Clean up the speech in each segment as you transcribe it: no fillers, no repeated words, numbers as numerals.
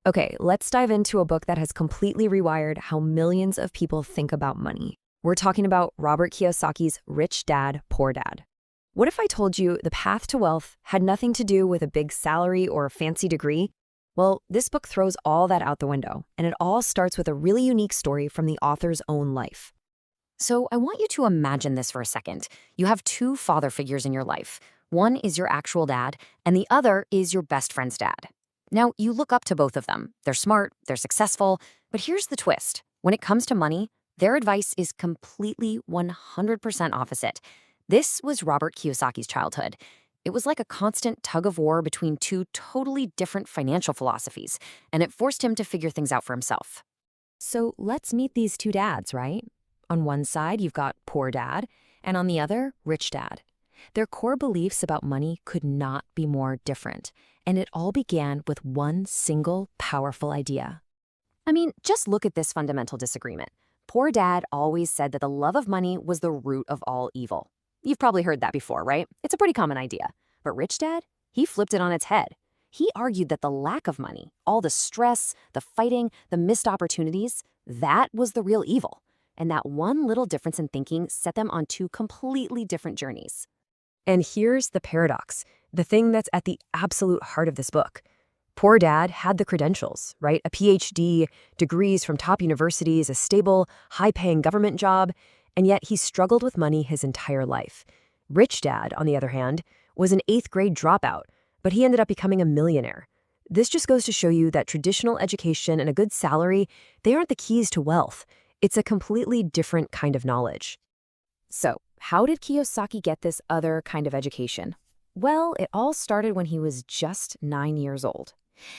Okay, let's dive into a book that has completely rewired how millions of people think about money. We're talking about Robert Kiyosaki's Rich Dad, Poor Dad. What if I told you the path to wealth had nothing to do with a big salary or a fancy degree? Well, this book throws all that out the window, and it all starts with a really unique story from the author's own life. So I want you to imagine this for a second. You have two father figures in your life. One is your actual dad, and the other is your best friend's dad. Now, you look up to both of them. They're smart, they're successful, but here's the twist. When it comes to money, their advice is completely 100% opposite. This was Robert Kiyosaki's childhood. It was like a constant tug of war between two totally different financial philosophies, and it forced him to figure things out for himself. So let's meet these two dads, right? On one side, you've got Poor Dad, and on the other, Rich Dad. Their core beliefs about money could not be more different, and it all began with one single powerful idea. I mean, just look at this fundamental disagreement. Poor Dad always said that the love of money was the root of all evil. You've probably heard that before, right? It's a pretty common idea. But Rich Dad, he flipped it on its head. He argued that the lack of money, all the stress, the fighting, the missed opportunities, that was the real evil. And that one little difference in thinking set them on two completely different journeys. And here's the paradox, the thing that's at the absolute heart of this book. Poor Dad had the credentials, right? A PhD, degrees from top universities, a stable, high-paying government job, and yet he struggled with money his entire life. Rich Dad, on the other hand, was an 8th grade dropout, but he ended up becoming a millionaire. This just goes to show you that traditional education and a good salary, they aren't the keys to wealth. It's a completely different kind of knowledge. So, how did Kiyosaki get this other kind of education? Well, it all started when he was just 9 years old.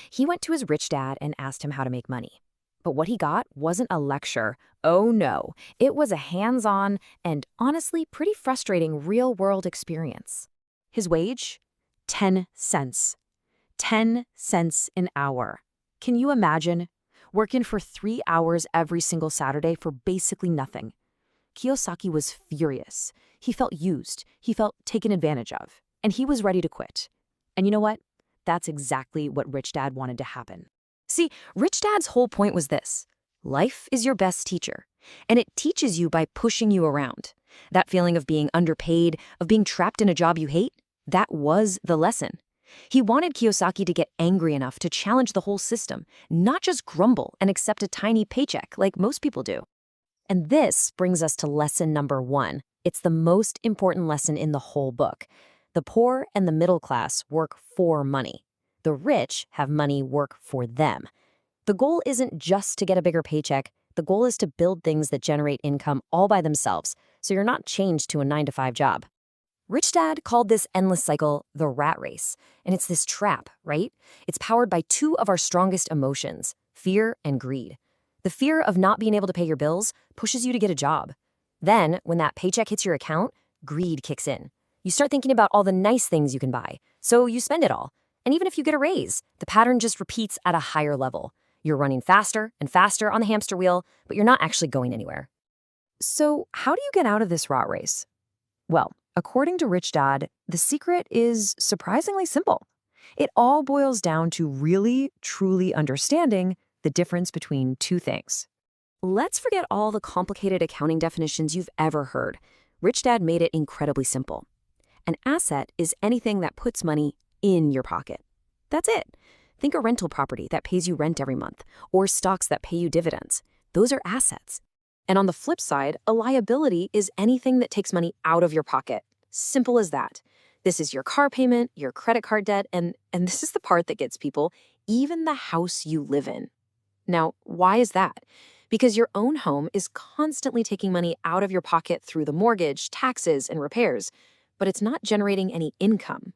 He went to his rich dad and asked him how to make money. But what he got wasn't a lecture. Oh no, it was a hands-on and honestly pretty frustrating real-world experience. His wage? 10 cents. 10 cents an hour. Can you imagine? Working for 3 hours every single Saturday for basically nothing. Kiyosaki was furious. He felt used. He felt taken advantage of. And he was ready to quit. And you know what? That's exactly what Rich Dad wanted to happen. See, Rich Dad's whole point was this. Life is your best teacher, and it teaches you by pushing you around. That feeling of being underpaid, of being trapped in a job you hate, that was the lesson. He wanted Kiyosaki to get angry enough to challenge the whole system, not just grumble and accept a tiny paycheck like most people do. And this brings us to lesson number 1. It's the most important lesson in the whole book. The poor and the middle class work for money. The rich have money work for them. The goal isn't just to get a bigger paycheck. The goal is to build things that generate income all by themselves, so you're not chained to a 9-to-5 job. Rich Dad called this endless cycle the rat race, and it's this trap, right? It's powered by two of our strongest emotions, fear and greed. The fear of not being able to pay your bills pushes you to get a job. Then, when that paycheck hits your account, greed kicks in. You start thinking about all the nice things you can buy, so you spend it all. And even if you get a raise, the pattern just repeats at a higher level. You're running faster and faster on the hamster wheel, but you're not actually going anywhere. So how do you get out of this rat race? Well, according to Rich Dad, the secret is surprisingly simple. It all boils down to really, truly understanding the difference between two things. Let's forget all the complicated accounting definitions you've ever heard. Rich Dad made it incredibly simple. An asset is anything that puts money in your pocket. That's it. Think a rental property that pays you rent every month, or stocks that pay you dividends. Those are assets. And on the flip side, a liability is anything that takes money out of your pocket. Simple as that. This is your car payment, your credit card debt, and this is the part that gets people, even the house you live in. Now, why is that? Because your own home is constantly taking money out of your pocket through the mortgage, taxes, and repairs, but it's not generating any income.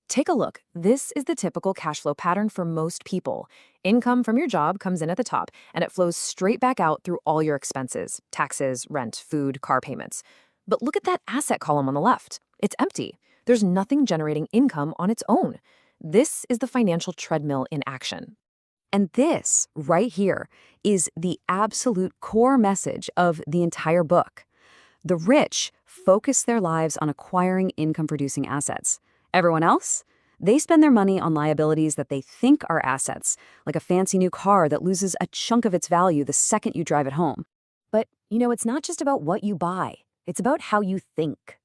Take a look. This is the typical cash flow pattern for most people. Income from your job comes in at the top, and it flows straight back out through all your expenses, taxes, rent, food, car payments. But look at that asset column on the left. It's empty. There's nothing generating income on its own. This is the financial treadmill in action. And this, right here, is the absolute core message of the entire book. The rich focus their lives on acquiring income-producing assets. Everyone else? They spend their money on liabilities that they think are assets, like a fancy new car that loses a chunk of its value the second you drive it home. But, it's not just about what you buy. It's about how you think.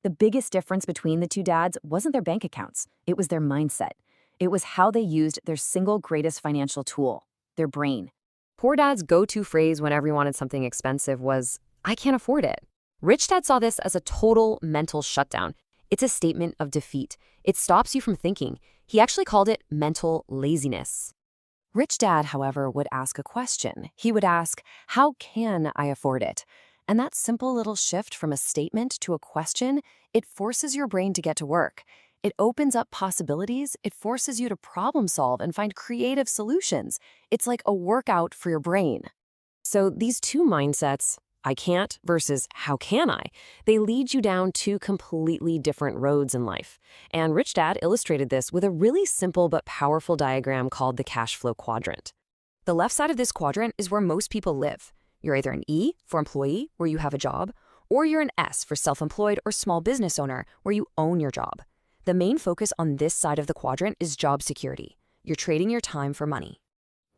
The biggest difference between the two dads wasn't their bank accounts. It was their mindset. It was how they used their single greatest financial tool, their brain. Poor Dad's go-to phrase whenever he wanted something expensive was, "I can't afford it." Rich Dad saw this as a total mental shutdown. It's a statement of defeat. It stops you from thinking. He actually called it mental laziness. Rich Dad, however, would ask a question. He would ask, "How can I afford it?" And that simple little shift from a statement to a question, it forces your brain to get to work. It opens up possibilities. It forces you to problem solve and find creative solutions. It's like a workout for your brain. So these two mindsets, I can't versus how can I, they lead you down two completely different roads in life. And Rich Dad illustrated this with a really simple but powerful diagram called the cash flow quadrant. The left side of this quadrant is where most people live. You're either an E for employee, where you have a job, or you're an S for self-employed or small business owner, where you own your job. The main focus on this side of the quadrant is job security. You're trading your time for money.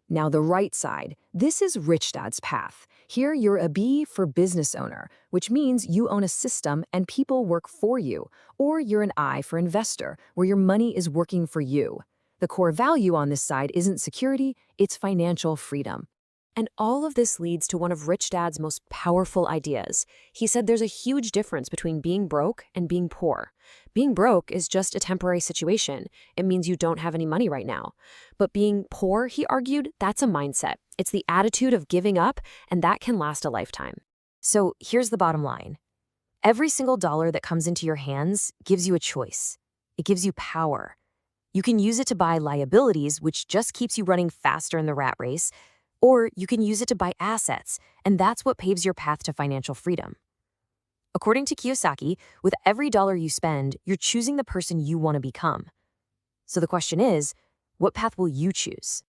Now the right side, this is Rich Dad's path. Here you're a B for business owner, which means you own a system and people work for you. Or you're an I for investor, where your money is working for you. The core value on this side isn't security, it's financial freedom. And all of this leads to one of Rich Dad's most powerful ideas. He said there's a huge difference between being broke and being poor. Being broke is just a temporary situation. It means you don't have any money right now. But being poor, he argued, that's a mindset. It's the attitude of giving up, and that can last a lifetime. So here's the bottom line. Every single dollar that comes into your hands gives you a choice. It gives you power. You can use it to buy liabilities, which just keeps you running faster in the rat race, or you can use it to buy assets, and that's what paves your path to financial freedom. According to Kiyosaki, with every dollar you spend, you're choosing the person you want to become. So the question is, what path will you choose?